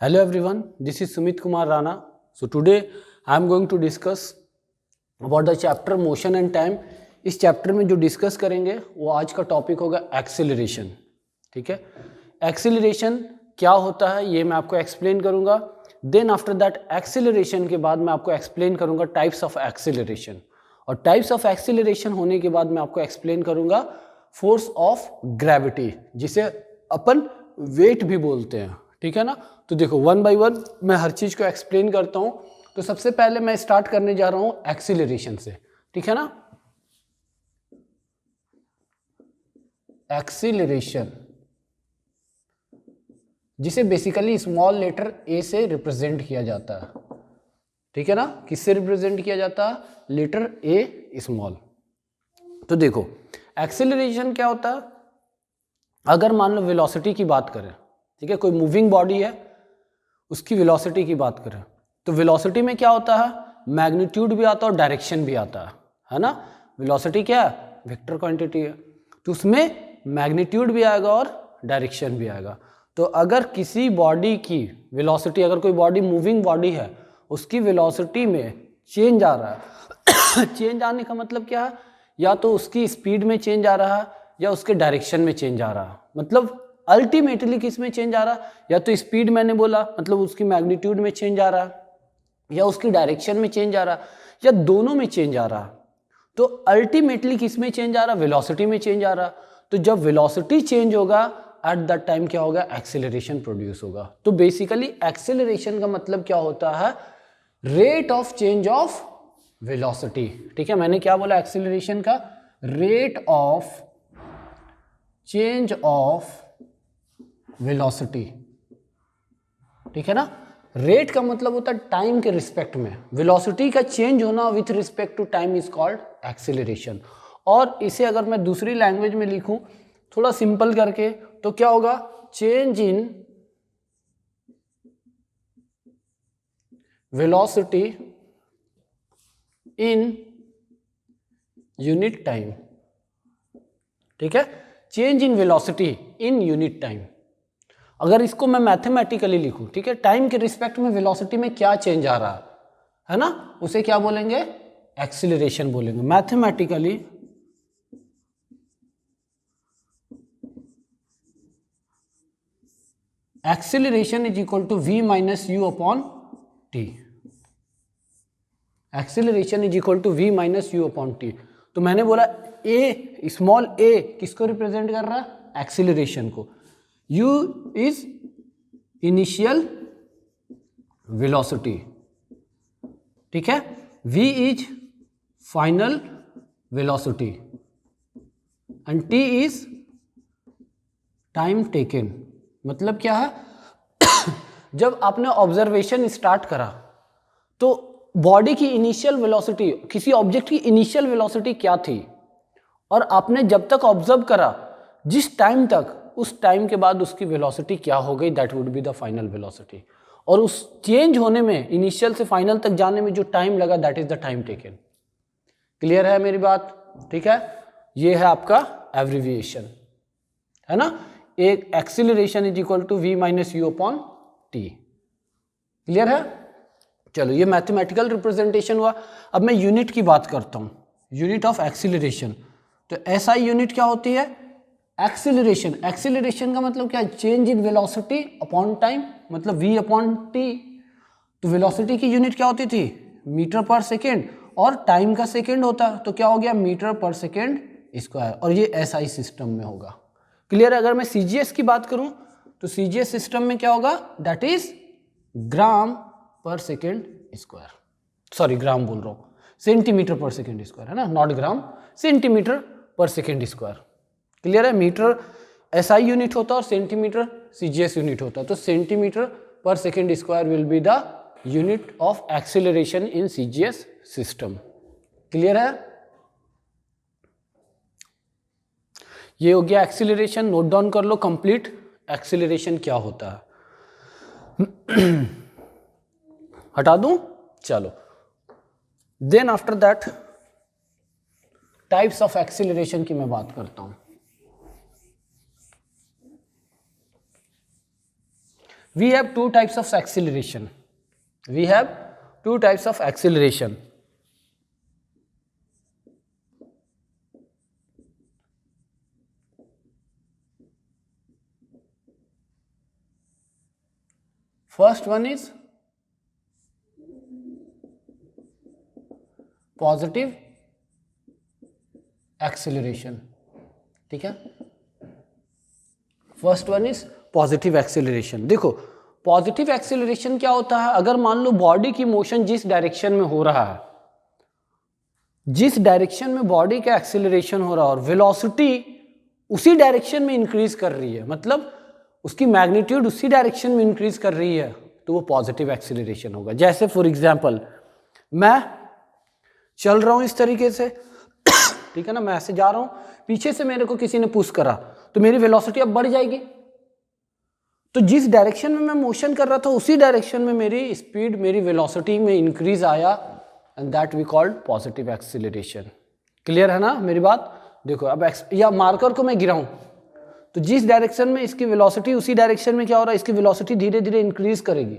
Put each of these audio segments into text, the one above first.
Hello everyone, this is Sumit Kumar Rana. So today I am going to discuss about the chapter motion and time. इस chapter में जो discuss करेंगे वो आज का topic होगा एक्सेलरेशन. ठीक है, एक्सेलरेशन क्या होता है ये मैं आपको एक्सप्लेन करूंगा. देन आफ्टर दैट एक्सेलरेशन के बाद मैं आपको एक्सप्लेन करूंगा टाइप्स ऑफ एक्सेलरेशन, और टाइप्स ऑफ एक्सेलरेशन होने के बाद मैं आपको एक्सप्लेन करूंगा फोर्स ऑफ ग्रेविटी, जिसे अपन वेट भी बोलते हैं. ठीक है ना. तो देखो वन बाय वन मैं हर चीज को एक्सप्लेन करता हूं. तो सबसे पहले मैं स्टार्ट करने जा रहा हूं एक्सीलरेशन से. ठीक है ना. एक्सीलरेशन जिसे बेसिकली स्मॉल लेटर ए से रिप्रेजेंट किया जाता है. ठीक है ना. किससे रिप्रेजेंट किया जाता है? Letter a small. तो देखो एक्सीलरेशन क्या होता है. अगर मान लो वेलोसिटी की बात करें, ठीक है, कोई मूविंग बॉडी है उसकी वेलोसिटी की बात करें, तो वेलोसिटी में क्या होता है? मैग्नीट्यूड भी आता है और डायरेक्शन भी आता है ना. वेलोसिटी क्या है? वेक्टर क्वांटिटी है, तो उसमें मैग्नीट्यूड भी आएगा और डायरेक्शन भी आएगा. तो अगर किसी बॉडी की वेलोसिटी, अगर कोई बॉडी मूविंग बॉडी है उसकी वेलोसिटी में चेंज आ रहा है चेंज आने का मतलब क्या है? या तो उसकी स्पीड में चेंज आ रहा है या उसके डायरेक्शन में चेंज आ रहा है. मतलब अल्टीमेटली किस में चेंज आ रहा है? या तो स्पीड मैंने बोला मतलब उसकी मैग्नीट्यूड में चेंज आ रहा है, या उसकी डायरेक्शन में चेंज आ रहा है, या दोनों में चेंज आ रहा है. तो अल्टीमेटली किस में चेंज आ रहा है? वेलोसिटी में चेंज आ रहा है. तो जब वेलोसिटी चेंज होगा एट दैट टाइम क्या होगा? एक्सेलरेशन प्रोड्यूस होगा. तो बेसिकली एक्सेलरेशन का मतलब क्या होता है? Rate of change of velocity. ठीक है, मैंने क्या बोला? एक्सेलरेशन का rate of change of velocity. ठीक है ना. रेट का मतलब होता है टाइम के रिस्पेक्ट में. वेलोसिटी का चेंज होना with respect to time is called acceleration. और इसे अगर मैं दूसरी लैंग्वेज में लिखूं थोड़ा सिंपल करके तो क्या होगा? Change in velocity in unit time. ठीक है, change in velocity in unit time. अगर इसको मैं मैथमेटिकली लिखूं, ठीक है, टाइम के रिस्पेक्ट में वेलोसिटी में क्या चेंज आ रहा है ना, उसे क्या बोलेंगे? एक्सीलरेशन बोलेंगे. Mathematically acceleration is equal to v minus u upon t. Acceleration is equal to v minus u upon t. तो मैंने बोला ए, स्मॉल ए किसको रिप्रेजेंट कर रहा है? एक्सीलरेशन को. u is initial velocity. ठीक है. v is final velocity and t is time taken. मतलब क्या है? जब आपने ऑब्जर्वेशन स्टार्ट करा तो बॉडी की इनिशियल वेलोसिटी, किसी ऑब्जेक्ट की इनिशियल वेलोसिटी क्या थी, और आपने जब तक ऑब्जर्व करा जिस टाइम तक, उस टाइम के बाद उसकी वेलोसिटी क्या हो गई, that would be the final velocity. और उस चेंज होने में, इनिशियल से फाइनल तक जाने में जो टाइम लगा, that is the time taken. Clear है मेरी बात? ठीक है, ये है आपका एब्रिविएशन, है ना. एक acceleration is equal to v minus u upon t. Clear है? चलो ये मैथमेटिकल रिप्रेजेंटेशन हुआ. अब मैं यूनिट की बात करता हूं, यूनिट ऑफ एक्सीलरेशन. तो SI यूनिट क्या होती है? एक्सीलरेशन. एक्सीलरेशन का मतलब क्या है? Change in velocity upon time, मतलब v अपॉन टी. तो वेलोसिटी की यूनिट क्या होती थी? मीटर पर सेकेंड, और टाइम का सेकेंड होता, तो क्या हो गया? Metre per second square. और ये SI सिस्टम में होगा. क्लियर है? अगर मैं CGS की बात करूं तो CGS सिस्टम में क्या होगा? दैट इज ग्राम पर सेकेंड स्क्वायर. सॉरी, ग्राम बोल रहा हूं, सेंटीमीटर पर सेकेंड स्क्वायर, है ना, नॉट ग्राम, सेंटीमीटर पर सेकेंड स्क्वायर. क्लियर है? मीटर SI यूनिट होता है और सेंटीमीटर CGS यूनिट होता है. तो सेंटीमीटर पर second square will be the unit of acceleration in CGS system. Clear है? ये हो गया एक्सीलरेशन. नोट डाउन कर लो कंप्लीट एक्सीलरेशन क्या होता है. हटा दूं? चलो. Then after that types of acceleration की मैं बात करता हूं. We have two types of acceleration. We have two types of acceleration. First one is positive acceleration. ठीक है, first one is positive acceleration. देखो पॉजिटिव एक्सेलरेशन क्या होता है, अगर मान लो बॉडी की मोशन जिस डायरेक्शन में हो रहा है, जिस डायरेक्शन में बॉडी का एक्सेलरेशन हो रहा है और वेलोसिटी उसी डायरेक्शन में इंक्रीज कर रही है, मतलब उसकी मैग्नीट्यूड उसी डायरेक्शन में इंक्रीज कर रही है, तो वो पॉजिटिव एक्सेलरेशन होगा. जैसे फॉर एग्जांपल मैं चल रहा हूं इस तरीके से, ठीक है ना, मैं ऐसे जा रहा हूं, पीछे से मेरे को किसी ने पुश करा तो मेरी वेलोसिटी अब बढ़ जाएगी. तो जिस डायरेक्शन में मैं मोशन कर रहा था उसी डायरेक्शन में मेरी स्पीड, मेरी वेलोसिटी में इंक्रीज आया, and that we called positive acceleration. Clear है ना मेरी बात. देखो अब या मार्कर को मैं गिराऊं तो जिस डायरेक्शन में इसकी वेलोसिटी उसी डायरेक्शन में क्या हो रहा है, इसकी वेलोसिटी धीरे धीरे इंक्रीज करेगी.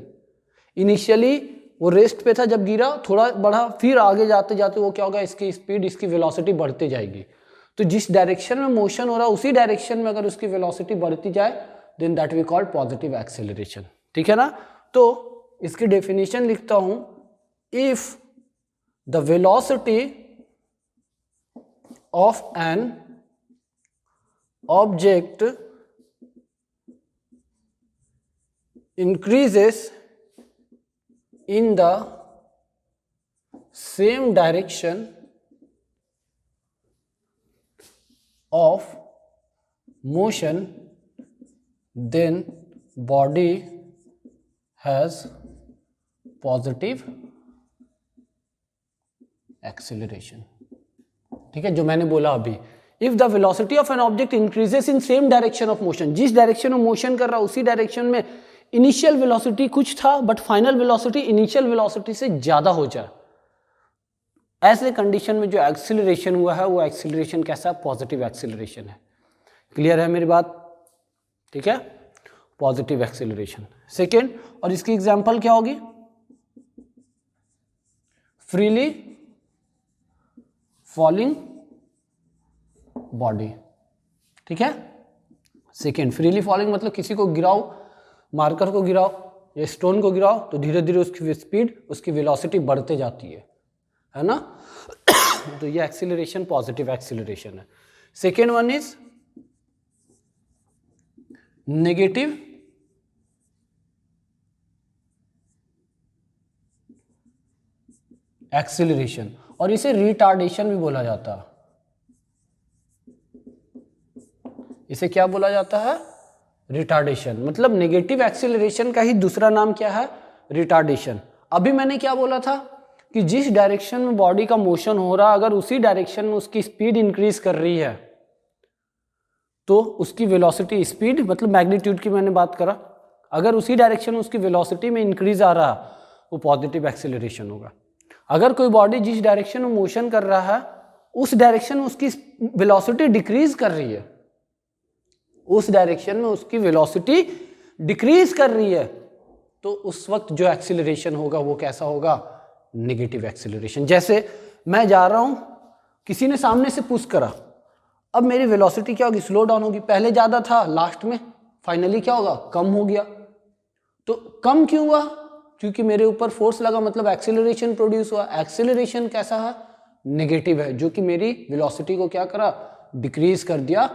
इनिशियली वो रेस्ट पे था, जब गिरा थोड़ा बढ़ा, फिर आगे जाते जाते वो क्या होगा, इसकी स्पीड, इसकी वेलोसिटी बढ़ते जाएगी. तो जिस डायरेक्शन में मोशन हो रहा है उसी डायरेक्शन में अगर उसकी वेलोसिटी बढ़ती जाए, then that we call positive acceleration. ठीक है ना. तो इसकी डेफिनेशन लिखता हूं, if the velocity of an object increases in the same direction of motion, then body has positive acceleration. ठीक है, जो मैंने बोला अभी, if the velocity of an object increases in same direction of motion, जिस direction में motion कर रहा उसी डायरेक्शन में इनिशियल वेलोसिटी कुछ था but final velocity initial velocity से ज्यादा हो जाए, ऐसे कंडीशन में जो एक्सीलरेशन हुआ है वो एक्सीलरेशन कैसा, पॉजिटिव एक्सीलरेशन है. क्लियर है मेरी बात. ठीक है, पॉजिटिव एक्सीलरेशन. सेकेंड, और इसकी एग्जांपल क्या होगी, फ्रीली फॉलिंग बॉडी. ठीक है, सेकेंड, फ्रीली फॉलिंग मतलब किसी को गिराओ, मार्कर को गिराओ या स्टोन को गिराओ तो धीरे धीरे उसकी स्पीड, उसकी वेलोसिटी बढ़ते जाती है ना. तो ये एक्सीलरेशन पॉजिटिव एक्सीलरेशन है. Second one is negative acceleration, और इसे रिटार्डेशन भी बोला जाता है. इसे क्या बोला जाता है, रिटार्डेशन. मतलब नेगेटिव एक्सीलरेशन का ही दूसरा नाम क्या है, रिटार्डेशन. अभी मैंने क्या बोला था कि जिस डायरेक्शन में बॉडी का मोशन हो रहा, अगर उसी डायरेक्शन में उसकी स्पीड इंक्रीज कर रही है तो उसकी वेलोसिटी, स्पीड मतलब मैग्नीट्यूड की मैंने बात करा, अगर उसी डायरेक्शन में उसकी वेलोसिटी में इंक्रीज आ रहा वो पॉजिटिव एक्सीलरेशन होगा. अगर कोई बॉडी जिस डायरेक्शन में मोशन कर रहा है उस डायरेक्शन में उसकी वेलोसिटी डिक्रीज कर रही है, उस डायरेक्शन में उसकी वेलोसिटी डिक्रीज कर रही है, तो उस वक्त जो एक्सीलरेशन होगा वो कैसा होगा, नेगेटिव एक्सीलरेशन. जैसे मैं जा रहा हूं, किसी ने सामने से पुश करा, अब मेरी वेलोसिटी क्या होगी, स्लो डाउन होगी. पहले ज्यादा था, लास्ट में फाइनली क्या होगा, कम हो गया. तो कम क्यों हुआ, क्योंकि मेरे ऊपर फोर्स लगा, मतलब एक्सीलरेशन प्रोड्यूस हुआ. एक्सीलरेशन कैसा है, नेगेटिव है, जो कि मेरी वेलोसिटी को क्या करा, डिक्रीज कर दिया,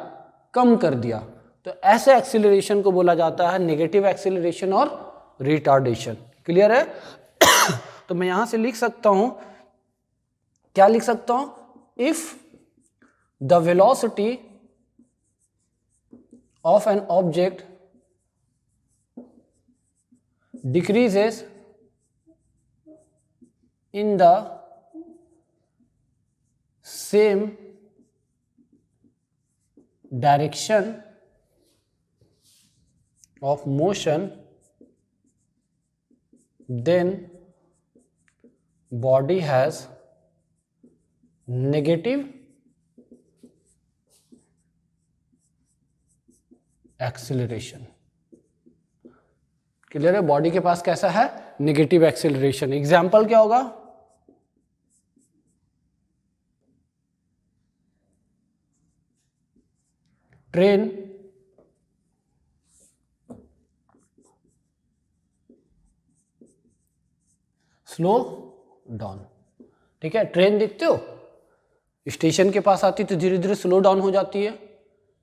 कम कर दिया. तो ऐसे एक्सीलरेशन को बोला जाता है नेगेटिव एक्सीलरेशन और रिटार्डेशन. क्लियर है. तो मैं यहां से लिख सकता हूं, क्या लिख सकता हूं, if the velocity of an object decreases in the same direction of motion, then body has negative acceleration. Clear है? बॉडी के पास कैसा है? Negative acceleration. एग्जाम्पल क्या होगा? Train slow down. ठीक है, ट्रेन देखते हो स्टेशन के पास आती तो धीरे धीरे स्लो डाउन हो जाती है,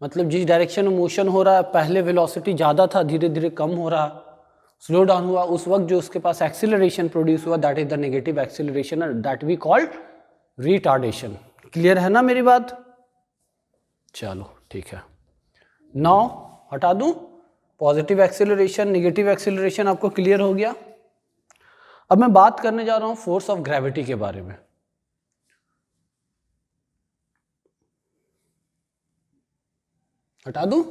मतलब जिस डायरेक्शन में मोशन हो रहा है पहले वेलोसिटी ज़्यादा था, धीरे धीरे कम हो रहा, स्लो डाउन हुआ, उस वक्त जो उसके पास एक्सीलरेशन प्रोड्यूस हुआ that is the negative acceleration, that we called retardation. Clear है ना मेरी बात? चलो ठीक है, नाउ हटा दूं पॉजिटिव एक्सीलरेशन, नेगेटिव एक्सीलरेशन आपको क्लियर हो गया। अब मैं बात करने जा रहा हूं फोर्स ऑफ ग्रेविटी के बारे में। हटा दूं?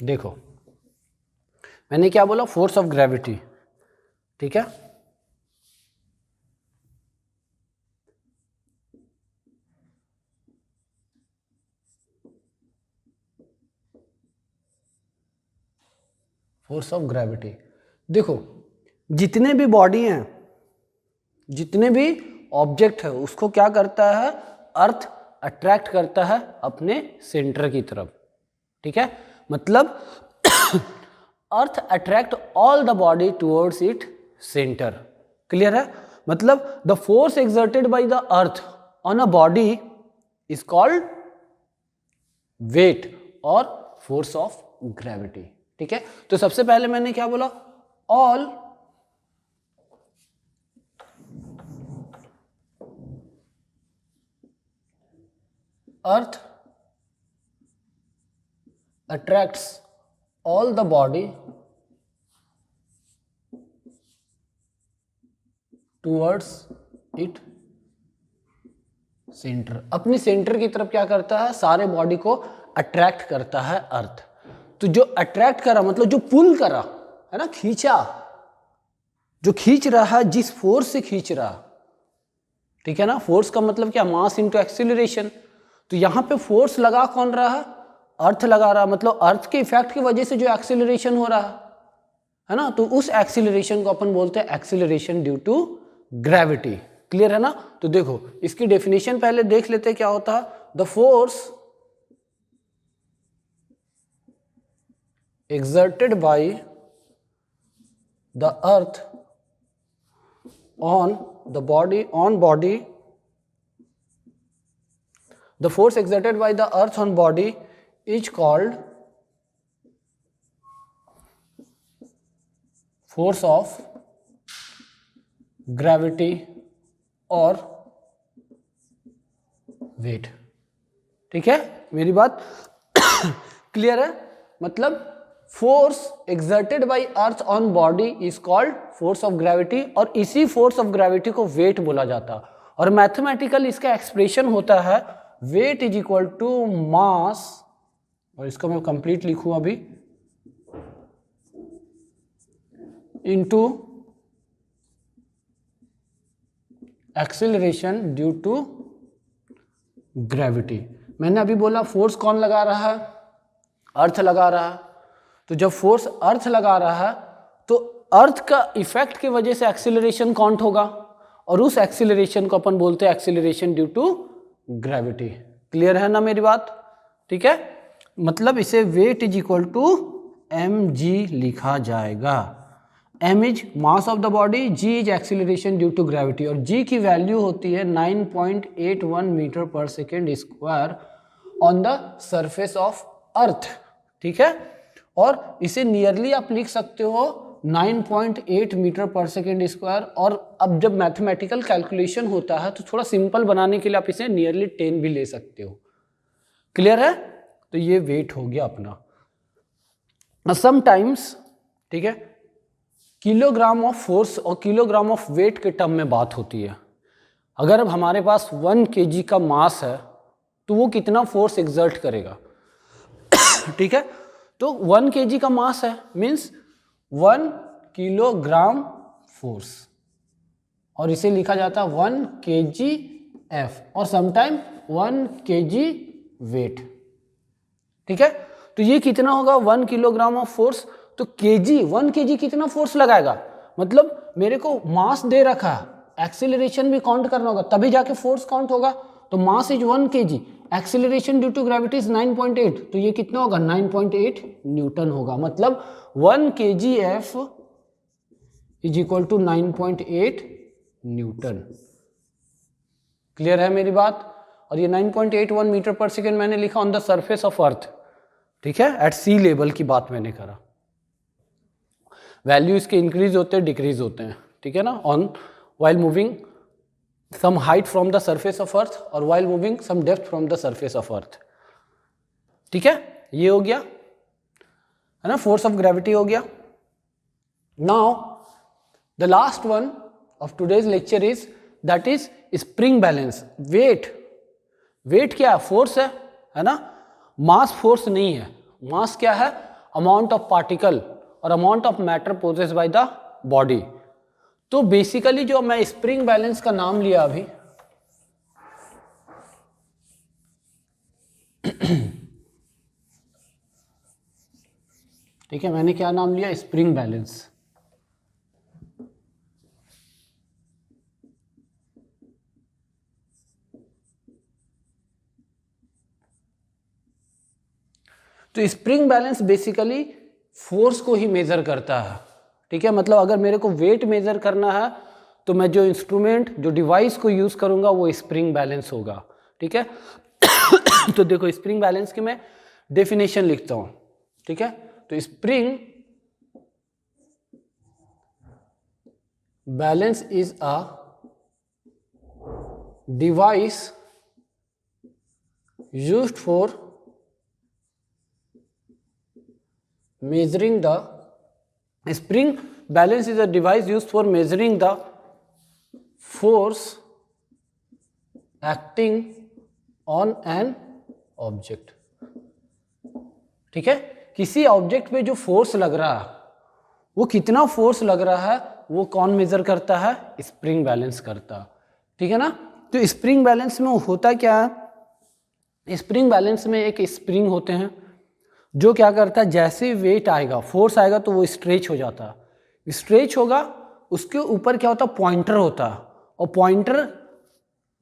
देखो मैंने क्या बोला? Force of gravity. ठीक है, फोर्स ऑफ ग्रेविटी। देखो जितने भी बॉडी हैं, जितने भी ऑब्जेक्ट है, उसको क्या करता है? अर्थ अट्रैक्ट करता है अपने सेंटर की तरफ। ठीक है, मतलब earth attract all the body towards it centre. Clear है? मतलब the force exerted by the earth on a body is called weight और फोर्स ऑफ ग्रेविटी। ठीक है, तो सबसे पहले मैंने क्या बोला? All earth attracts all the body towards it centre. अपनी सेंटर की तरफ क्या करता है? सारे बॉडी को अट्रैक्ट करता है अर्थ। तो जो अट्रैक्ट करा मतलब जो पुल करा है ना, खींचा, जो खींच रहा है, जिस फोर्स से खींच रहा, ठीक है ना, फोर्स का मतलब क्या? Mass into acceleration. तो यहां पे फोर्स लगा कौन रहा है? अर्थ लगा रहा, मतलब अर्थ के इफेक्ट की वजह से जो एक्सीलरेशन हो रहा है ना, तो उस एक्सीलरेशन को अपन बोलते हैं acceleration due to gravity. Clear है ना? तो देखो इसकी डेफिनेशन पहले देख लेते हैं क्या होता है। The force exerted by the earth on the body, the force exerted by the earth on body is called force of gravity और weight। ठीक है, मेरी बात क्लियर है? मतलब force exerted by earth on body is called force of gravity, और इसी force of gravity को वेट बोला जाता है। और मैथमेटिकल इसका एक्सप्रेशन होता है weight is equal to mass, और इसको मैं कंप्लीट लिखूं अभी, into acceleration due to gravity. मैंने अभी बोला फोर्स कौन लगा रहा है? अर्थ लगा रहा है। तो जब फोर्स अर्थ लगा रहा है तो अर्थ का इफेक्ट की वजह से एक्सीलरेशन काउंट होगा, और उस एक्सीलरेशन को अपन बोलते हैं acceleration due to gravity. Clear है ना मेरी बात? ठीक है, मतलब इसे weight is equal to mg लिखा जाएगा। m is mass of the body, g is acceleration due to gravity, और g की वैल्यू होती है 9.81 metre per second square on the surface of earth. ठीक है, और इसे नियरली आप लिख सकते हो 9.8 मीटर पर सेकेंड स्क्वायर, और अब जब मैथमेटिकल कैलकुलेशन होता है तो थोड़ा सिंपल बनाने के लिए आप इसे नियरली 10 भी ले सकते हो। क्लियर है? तो ये वेट हो गया अपना। समटाइम्स, ठीक है, किलोग्राम ऑफ फोर्स और किलोग्राम ऑफ वेट के टर्म में बात होती है। अगर अब हमारे पास 1 kg का मास है तो वो कितना फोर्स एक्सर्ट करेगा? ठीक है, तो 1 kg का मास है मीन्स 1 किलोग्राम फोर्स, और इसे लिखा जाता है 1 kgf और समटाइम 1 kg वेट। ठीक है, तो ये कितना होगा 1 किलोग्राम ऑफ फोर्स, तो केजी 1 kg कितना फोर्स लगाएगा, मतलब मेरे को मास दे रखा है, एक्सीलरेशन भी काउंट करना होगा तभी जाके फोर्स काउंट होगा। तो mass is 1 kg, acceleration due to gravity is 9.8, तो ये कितना होगा 9.8 न्यूटन होगा, मतलब 1 kgf is equal to 9.8 newton. क्लियर है मेरी बात? और ये 9.81 मीटर पर सेकेंड मैंने लिखा on the surface of earth. ठीक है, एट सी लेवल की बात मैंने करा। वैल्यू इसके इंक्रीज होते हैं डिक्रीज होते हैं, ठीक है ना, on while moving some height from the surface of earth और while moving some depth from the surface of earth। ठीक है, ये हो गया है ना, फोर्स ऑफ ग्रेविटी हो गया। Now the last one of today's lecture is that is spring balance. Weight, weight क्या है, फोर्स है ना, मास फोर्स नहीं है। मास क्या है, अमाउंट ऑफ पार्टिकल और amount of matter possess by the body. तो बेसिकली जो मैं स्प्रिंग बैलेंस का नाम लिया अभी, ठीक है, मैंने क्या नाम लिया, स्प्रिंग बैलेंस। तो स्प्रिंग बैलेंस बेसिकली फोर्स को ही मेजर करता है। ठीक है, मतलब अगर मेरे को वेट मेजर करना है तो मैं जो इंस्ट्रूमेंट, जो डिवाइस को यूज करूंगा वो स्प्रिंग बैलेंस होगा। ठीक है तो देखो स्प्रिंग बैलेंस की मैं डेफिनेशन लिखता हूं। ठीक है, तो spring balance is a device used for measuring the spring balance is a device used for measuring the force acting on an object। ठीक है, किसी ऑब्जेक्ट पे जो फोर्स लग रहा है वो कितना फोर्स लग रहा है वो कौन मेजर करता है, स्प्रिंग बैलेंस करता है। ठीक है ना, तो स्प्रिंग बैलेंस में होता क्या है, स्प्रिंग बैलेंस में एक स्प्रिंग होते हैं जो क्या करता है, जैसे वेट आएगा, फोर्स आएगा तो वो स्ट्रेच हो जाता है। स्ट्रेच होगा, उसके ऊपर क्या होता है, पॉइंटर होता है, और पॉइंटर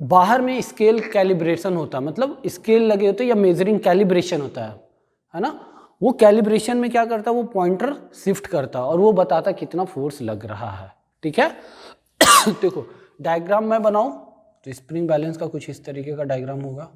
बाहर में स्केल कैलिब्रेशन होता है, मतलब स्केल लगे होते हैं या मेजरिंग कैलिब्रेशन होता है ना। वो कैलिब्रेशन में क्या करता है, वो पॉइंटर शिफ्ट करता है और वो बताता है कितना फोर्स लग रहा है। ठीक है देखो डायग्राम मैं बनाऊं तो स्प्रिंग बैलेंस का कुछ इस तरीके का डायग्राम होगा।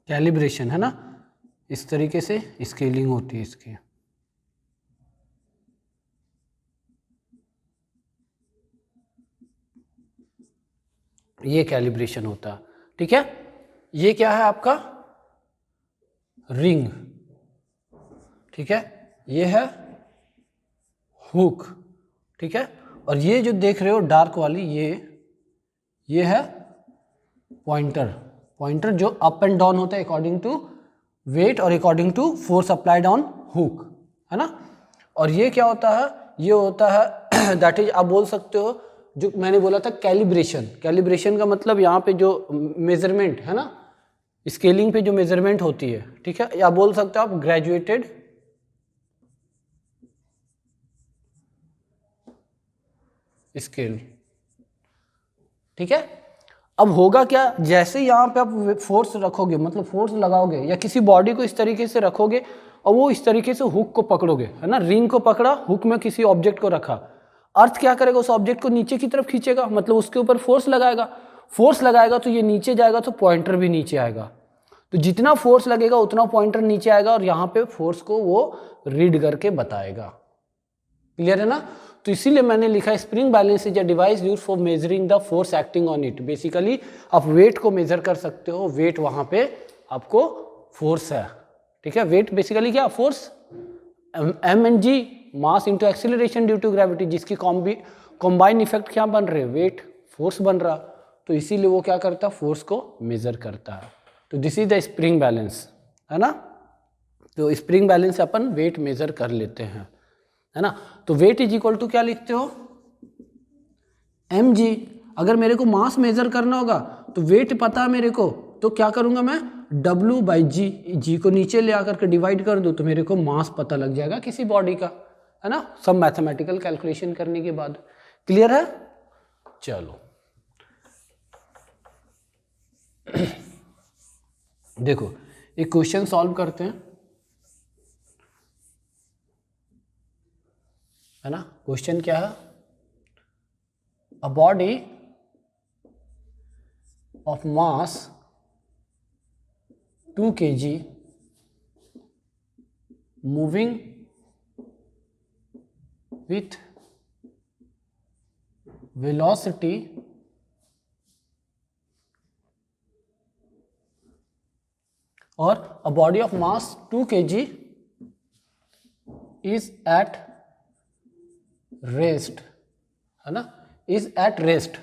कैलिब्रेशन है ना, इस तरीके से स्केलिंग होती है इसकी। ये कैलिब्रेशन होता है। ठीक है, ये क्या है आपका रिंग। ठीक है, ये है हुक। ठीक है, और ये जो देख रहे हो डार्क वाली, ये है पॉइंटर। पॉइंटर जो अप एंड डाउन होता है अकॉर्डिंग टू वेट और according to force applied on hook, है ना। और ये क्या होता है, ये होता है दैट इज, आप बोल सकते हो जो मैंने बोला था कैलिब्रेशन। कैलिब्रेशन का मतलब यहाँ पे जो मेजरमेंट है ना, स्केलिंग पे जो मेजरमेंट होती है, ठीक है, या बोल सकते हो आप ग्रेजुएटेड स्केल। ठीक है, अब होगा क्या, जैसे यहाँ पे आप फोर्स रखोगे, मतलब फोर्स लगाओगे या किसी बॉडी को इस तरीके से रखोगे और वो इस तरीके से हुक को पकड़ोगे, है ना, रिंग को पकड़ा, हुक में किसी ऑब्जेक्ट को रखा, अर्थ क्या करेगा, उस ऑब्जेक्ट को नीचे की तरफ खींचेगा, मतलब उसके ऊपर फोर्स लगाएगा। फोर्स लगाएगा तो ये नीचे जाएगा तो पॉइंटर भी नीचे आएगा, तो जितना फोर्स लगेगा उतना पॉइंटर नीचे आएगा और यहाँ पे फोर्स को वो रीड करके बताएगा। क्लियर है ना? तो इसीलिए मैंने लिखा spring balance is a device used for measuring the force acting on it. Basically आप वेट को मेजर कर सकते हो, वेट वहां पे आपको फोर्स है, ठीक है। वेट बेसिकली क्या, force, m and g, mass into acceleration due to gravity, जिसकी कॉम्बाइन इफेक्ट क्या बन रहे, वेट फोर्स बन रहा, तो इसीलिए वो क्या करता है, फोर्स को मेजर करता है। तो this is the spring balance, है ना। तो स्प्रिंग बैलेंस से अपन वेट मेजर कर लेते हैं, है ना। तो वेट इज इक्वल टू क्या लिखते हो, mg। अगर मेरे को मास मेजर करना होगा तो वेट पता है मेरे को, तो क्या करूंगा मैं, w बाई जी, जी को नीचे ले आकर के डिवाइड कर दूं तो मेरे को मास पता लग जाएगा किसी बॉडी का, है ना, सब मैथमेटिकल कैलकुलेशन करने के बाद। क्लियर है? चलो देखो एक क्वेश्चन सॉल्व करते हैं, है ना। क्वेश्चन क्या है, a body of mass 2 kg moving with velocity और a body of mass 2 kg is at rest, है ना, is at rest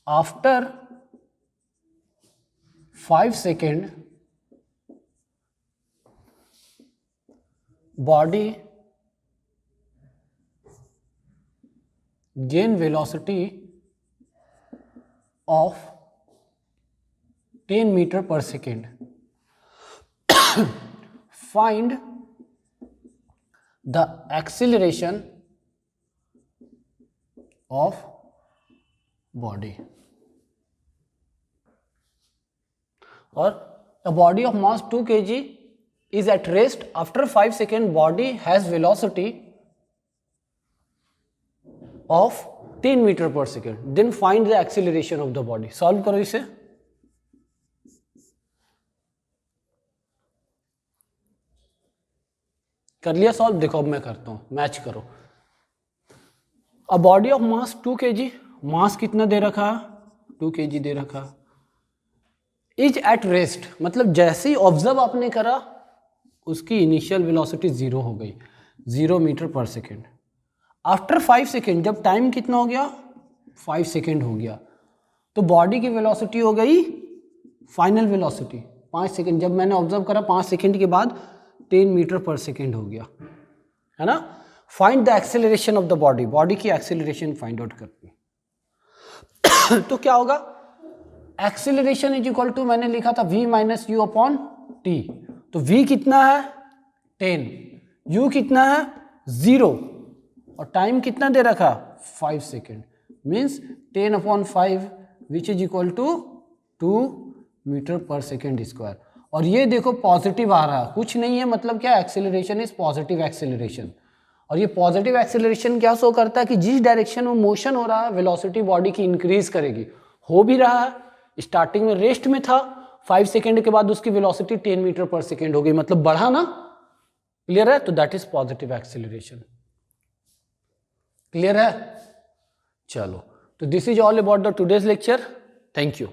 after 5 second body gain velocity of 10 meter per second. Find the acceleration of body. Or a body of mass 2 kg is at rest after 5 second body has velocity of 10 meter per second. Then find the acceleration of the body. Solve करो इसे। कर लिया solve? देखो अब मैं करता हूं, match करो। अ बॉडी ऑफ मास 2 kg, मास कितना दे रखा, 2 kg दे रखा, इज एट रेस्ट, मतलब जैसे ही ऑब्जर्व आपने करा उसकी इनिशियल वेलोसिटी 0 हो गई, 0 metre per second. After 5 second, जब टाइम कितना हो गया, 5 सेकेंड हो गया, तो बॉडी की वेलोसिटी हो गई फाइनल वेलोसिटी 5 सेकेंड। जब मैंने ऑब्जर्व करा 5 सेकेंड के बाद 10 मीटर पर सेकेंड हो गया, है ना। Find the acceleration of the body, body की एक्सेलरेशन फाइंड आउट करनी। तो क्या होगा, एक्सेलरेशन इज इक्वल टू, मैंने लिखा था v minus u upon t, तो v कितना है 10, u कितना है 0 और टाइम कितना दे रखा 5 second, means 10 upon 5 which is equal to 2 metre per second square. और ये देखो पॉजिटिव आ रहा, कुछ नहीं है, मतलब क्या, एक्सेलरेशन इज पॉजिटिव एक्सेलरेशन। और ये पॉजिटिव एक्सेलरेशन क्या शो करता है कि जिस डायरेक्शन में मोशन हो रहा है वेलोसिटी बॉडी की इंक्रीज करेगी, हो भी रहा है। स्टार्टिंग में रेस्ट में था, 5 सेकेंड के बाद उसकी वेलोसिटी 10 मीटर पर सेकेंड हो गई, मतलब बढ़ा ना। क्लियर है? तो that is positive acceleration. Clear है? चलो, तो this is all about the today's lecture. Thank you.